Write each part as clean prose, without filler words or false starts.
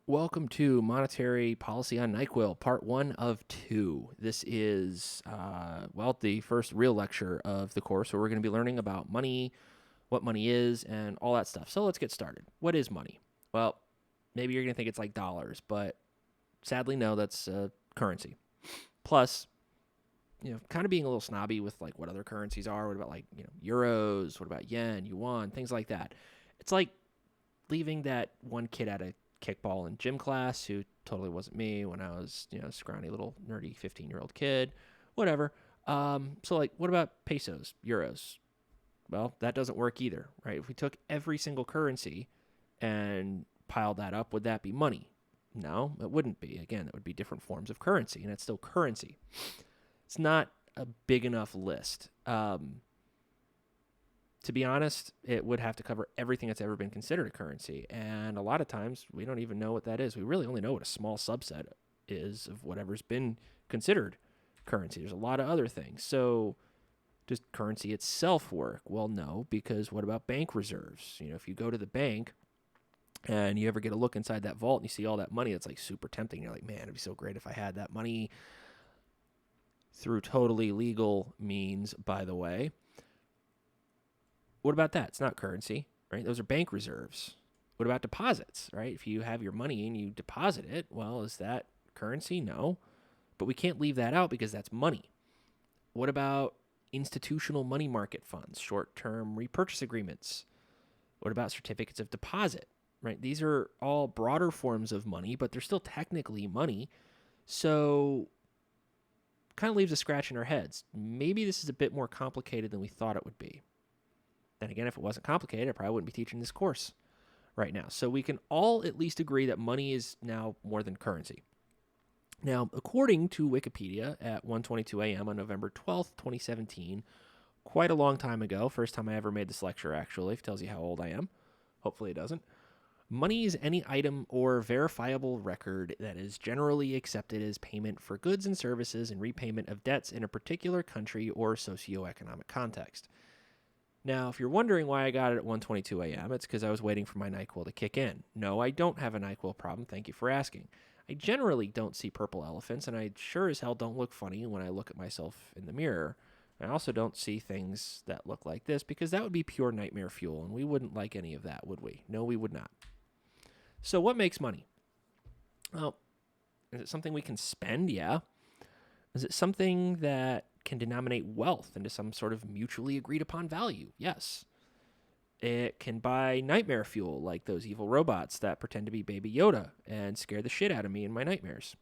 Welcome to Monetary Policy on NyQuil, part 1 of 2. This is, the first real lecture of the course where we're going to be learning about money, what money is, and all that stuff. So let's get started. What is money? Well, maybe you're going to think it's like dollars, but sadly, no, that's currency. Plus, kind of being a little snobby with like what other currencies are. What about euros? What about yen, yuan, things like that? It's like leaving that one kid at a kickball in gym class who totally wasn't me when I was, scrawny little nerdy 15-year-old kid, whatever. What about pesos, euros? Well, that doesn't work either, right? If we took every single currency and piled that up, would that be money? No, it wouldn't be. Again, it would be different forms of currency, and it's still currency. It's not a big enough list. To be honest, it would have to cover everything that's ever been considered a currency. And a lot of times, we don't even know what that is. We really only know what a small subset is of whatever's been considered currency. There's a lot of other things. So does currency itself work? Well, no, because what about bank reserves? If you go to the bank and you ever get a look inside that vault and you see all that money, it's like super tempting. You're like, man, it'd be so great if I had that money through totally legal means, by the way. What about that? It's not currency, right? Those are bank reserves. What about deposits, right? If you have your money and you deposit it, well, is that currency? No. But we can't leave that out because that's money. What about institutional money market funds, short-term repurchase agreements? What about certificates of deposit, right? These are all broader forms of money, but they're still technically money. So kind of leaves a scratch in our heads. Maybe this is a bit more complicated than we thought it would be. Then again, if it wasn't complicated, I probably wouldn't be teaching this course right now. So we can all at least agree that money is now more than currency. Now, according to Wikipedia at 1:22 a.m. on November 12th, 2017, quite a long time ago, first time I ever made this lecture, actually, if it tells you how old I am. Hopefully it doesn't. Money is any item or verifiable record that is generally accepted as payment for goods and services and repayment of debts in a particular country or socioeconomic context. Now, if you're wondering why I got it at 1:22 a.m., it's because I was waiting for my NyQuil to kick in. No, I don't have a NyQuil problem. Thank you for asking. I generally don't see purple elephants, and I sure as hell don't look funny when I look at myself in the mirror. I also don't see things that look like this because that would be pure nightmare fuel, and we wouldn't like any of that, would we? No, we would not. So what makes money? Well, is it something we can spend? Yeah. Is it something that can denominate wealth into some sort of mutually agreed upon value? Yes. It can buy nightmare fuel like those evil robots that pretend to be Baby Yoda and scare the shit out of me in my nightmares.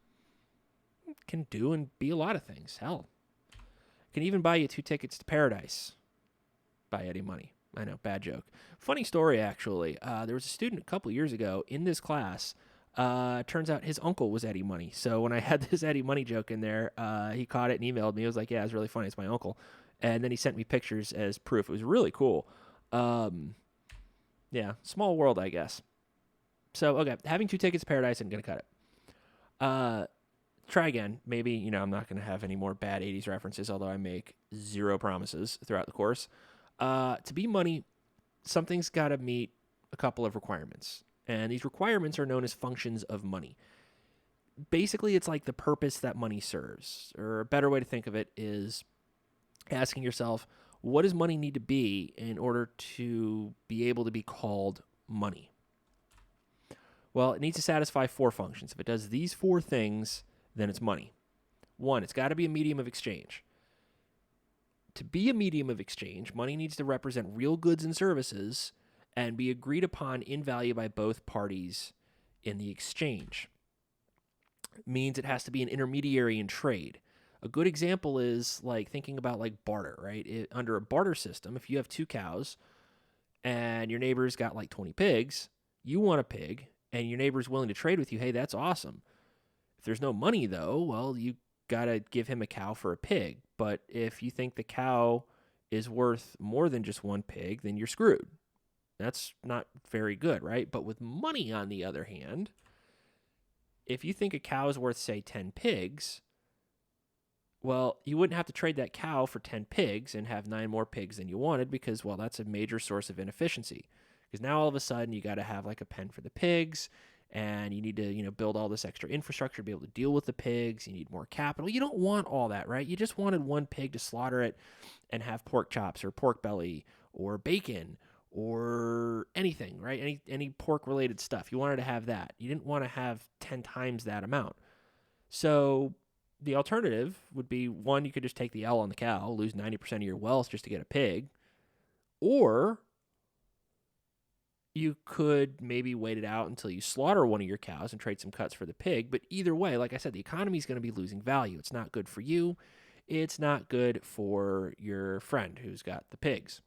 It can do and be a lot of things. Hell. It can even buy you 2 tickets to paradise. By Eddie Money. I know, bad joke. Funny story, actually. There was a student a couple years ago in this class. Turns out his uncle was Eddie Money. So when I had this Eddie Money joke in there, he caught it and emailed me. He was like, yeah, it's really funny. It's my uncle. And then he sent me pictures as proof. It was really cool. Yeah, small world, I guess. So, okay, having 2 tickets to paradise, I'm going to cut it. Try again. Maybe, I'm not going to have any more bad 80s references, although I make 0 promises throughout the course. To be money, something's got to meet a couple of requirements. And these requirements are known as functions of money. Basically, it's like the purpose that money serves. Or a better way to think of it is asking yourself, what does money need to be in order to be able to be called money? Well, it needs to satisfy 4 functions. If it does these 4 things, then it's money. 1, it's got to be a medium of exchange. To be a medium of exchange, money needs to represent real goods and services and be agreed upon in value by both parties in the exchange. It means it has to be an intermediary in trade. A good example is like thinking about like barter, right? Under a barter system, if you have 2 cows and your neighbor's got like 20 pigs, you want a pig and your neighbor's willing to trade with you, hey, that's awesome. If there's no money though, well, you got to give him a cow for a pig. But if you think the cow is worth more than just 1 pig, then you're screwed. That's not very good, right? But with money, on the other hand, if you think a cow is worth, say, 10 pigs, well, you wouldn't have to trade that cow for 10 pigs and have 9 more pigs than you wanted because, well, that's a major source of inefficiency. Because now all of a sudden you got to have like a pen for the pigs and you need to, build all this extra infrastructure to be able to deal with the pigs. You need more capital. You don't want all that, right? You just wanted one pig to slaughter it and have pork chops or pork belly or bacon or anything, right? Any pork related stuff. You wanted to have that. You didn't want to have 10 times that amount. So the alternative would be, one, you could just take the L on the cow, lose 90% of your wealth just to get a pig, or you could maybe wait it out until you slaughter one of your cows and trade some cuts for the pig. But either way, like I said, the economy is going to be losing value. It's not good for you. It's not good for your friend who's got the pigs.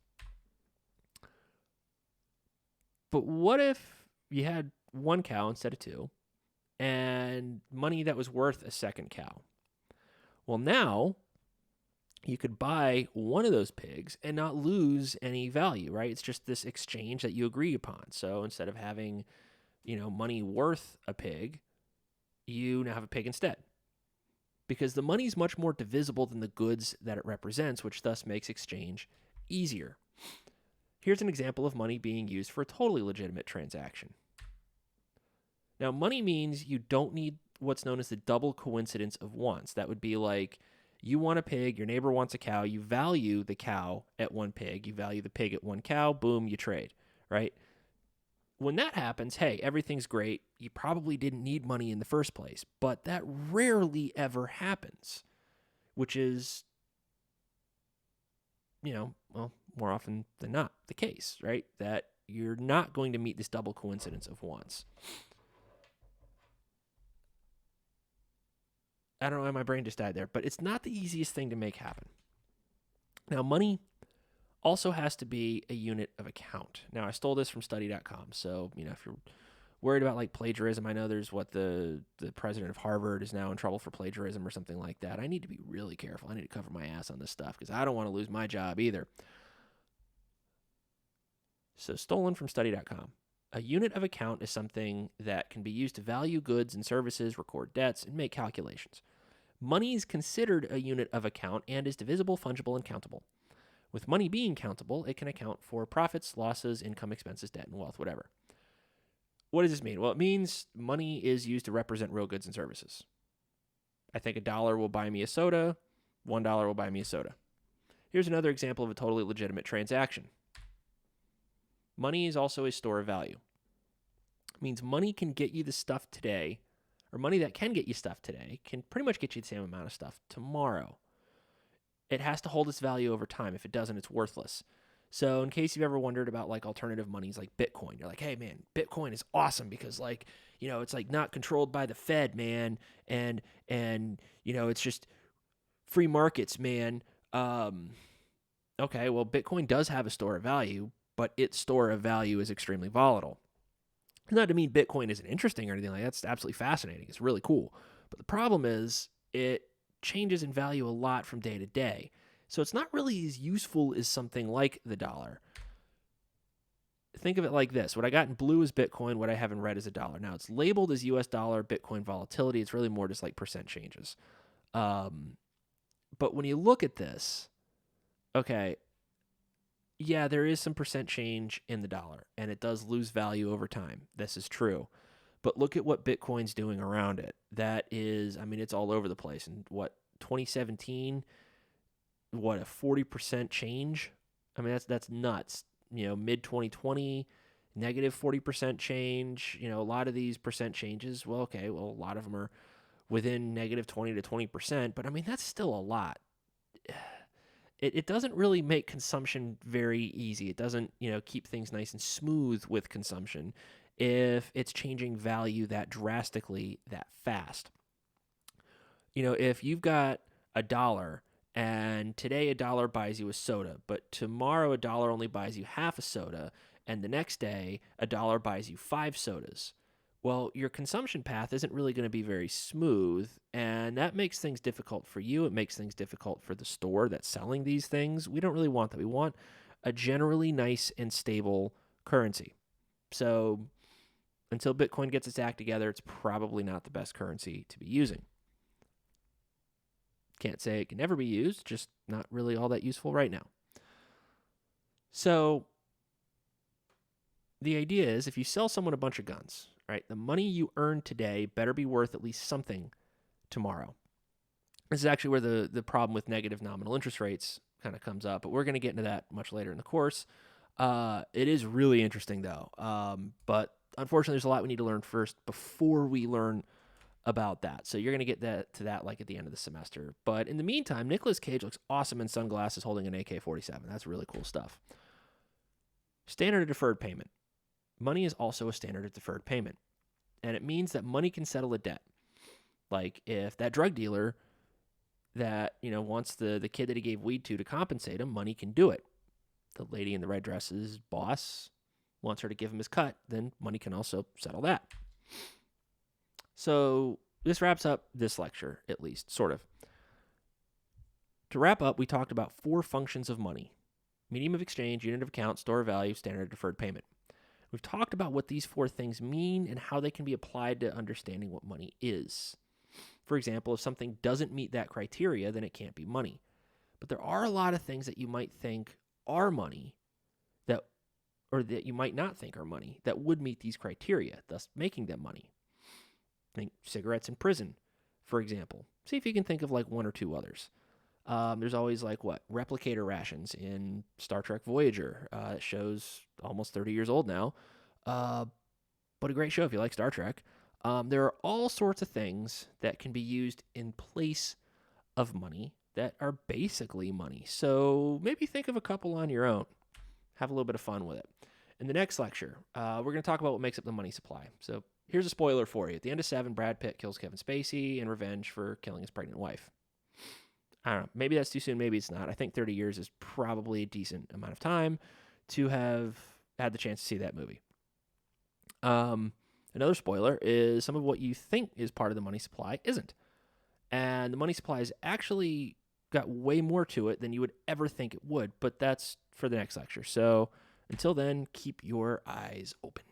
But what if you had one cow instead of two and money that was worth a second cow? Well, now you could buy one of those pigs and not lose any value, right? It's just this exchange that you agree upon. So instead of having, money worth a pig, you now have a pig instead. Because the money is much more divisible than the goods that it represents, which thus makes exchange easier. Here's an example of money being used for a totally legitimate transaction. Now, money means you don't need what's known as the double coincidence of wants. That would be like, you want a pig, your neighbor wants a cow, you value the cow at one pig, you value the pig at one cow, boom, you trade, right? When that happens, hey, everything's great. You probably didn't need money in the first place, but that rarely ever happens, which is, more often than not the case, right? That you're not going to meet this double coincidence of wants. I don't know why my brain just died there, but it's not the easiest thing to make happen. Now, money also has to be a unit of account. Now, I stole this from study.com. So, if you're worried about like plagiarism, I know there's the president of Harvard is now in trouble for plagiarism or something like that. I need to be really careful. I need to cover my ass on this stuff because I don't want to lose my job either. So, stolen from study.com. A unit of account is something that can be used to value goods and services, record debts, and make calculations. Money is considered a unit of account and is divisible, fungible, and countable. With money being countable, it can account for profits, losses, income, expenses, debt, and wealth, whatever. What does this mean? Well, it means money is used to represent real goods and services. I think $1 will buy me a soda, $1 will buy me a soda. Here's another example of a totally legitimate transaction. Money is also a store of value. It means money can get you the stuff today, or money that can get you stuff today can pretty much get you the same amount of stuff tomorrow. It has to hold its value over time. If it doesn't, it's worthless. So in case you've ever wondered about like alternative monies like Bitcoin, you're like, hey man, Bitcoin is awesome because it's like not controlled by the Fed, man. And it's just free markets, man. Okay, well, Bitcoin does have a store of value, but its store of value is extremely volatile. Not to mean Bitcoin isn't interesting or anything like that. It's absolutely fascinating. It's really cool. But the problem is it changes in value a lot from day to day. So it's not really as useful as something like the dollar. Think of it like this. What I got in blue is Bitcoin. What I have in red is a dollar. Now, it's labeled as US dollar Bitcoin volatility. It's really more just like percent changes. But when you look at this, okay, yeah, there is some percent change in the dollar, and it does lose value over time. This is true. But look at what Bitcoin's doing around it. That is, it's all over the place. And 2017, a 40% change? That's nuts. Mid 2020, negative 40% change. A lot of these percent changes, a lot of them are within negative 20 to 20%, but that's still a lot. It doesn't really make consumption very easy. It doesn't, keep things nice and smooth with consumption if it's changing value that drastically, that fast. If you've got $1 and today $1 buys you a soda, but tomorrow $1 only buys you half a soda, and the next day $1 buys you 5 sodas, well, your consumption path isn't really going to be very smooth, and that makes things difficult for you. It makes things difficult for the store that's selling these things. We don't really want that. We want a generally nice and stable currency. So until Bitcoin gets its act together, it's probably not the best currency to be using. Can't say it can never be used, just not really all that useful right now. So the idea is if you sell someone a bunch of guns, right? The money you earn today better be worth at least something tomorrow. This is actually where the problem with negative nominal interest rates kind of comes up, but we're going to get into that much later in the course. It is really interesting, though. But unfortunately, there's a lot we need to learn first before we learn about that. So you're going to get to that like at the end of the semester. But in the meantime, Nicolas Cage looks awesome in sunglasses holding an AK-47. That's really cool stuff. Standard of deferred payment. Money is also a standard of deferred payment. And it means that money can settle a debt. Like if that drug dealer that, wants the kid that he gave weed to compensate him, money can do it. The lady in the red dress's boss wants her to give him his cut, then money can also settle that. So this wraps up this lecture, at least, sort of. To wrap up, we talked about 4 functions of money: medium of exchange, unit of account, store of value, standard deferred payment. We've talked about what these 4 things mean and how they can be applied to understanding what money is. For example, if something doesn't meet that criteria, then it can't be money. But there are a lot of things that you might think are money that you might not think are money that would meet these criteria, thus making them money. Think cigarettes in prison, for example. See if you can think of like 1 or 2 others. There's always replicator rations in Star Trek Voyager. It shows almost 30 years old now, but a great show if you like Star Trek. There are all sorts of things that can be used in place of money that are basically money. So maybe think of a couple on your own. Have a little bit of fun with it. In the next lecture, we're going to talk about what makes up the money supply. So here's a spoiler for you. At the end of 7, Brad Pitt kills Kevin Spacey in revenge for killing his pregnant wife. I don't know. Maybe that's too soon. Maybe it's not. I think 30 years is probably a decent amount of time to have had the chance to see that movie. Another spoiler is some of what you think is part of the money supply isn't. And the money supply has actually got way more to it than you would ever think it would. But that's for the next lecture. So until then, keep your eyes open.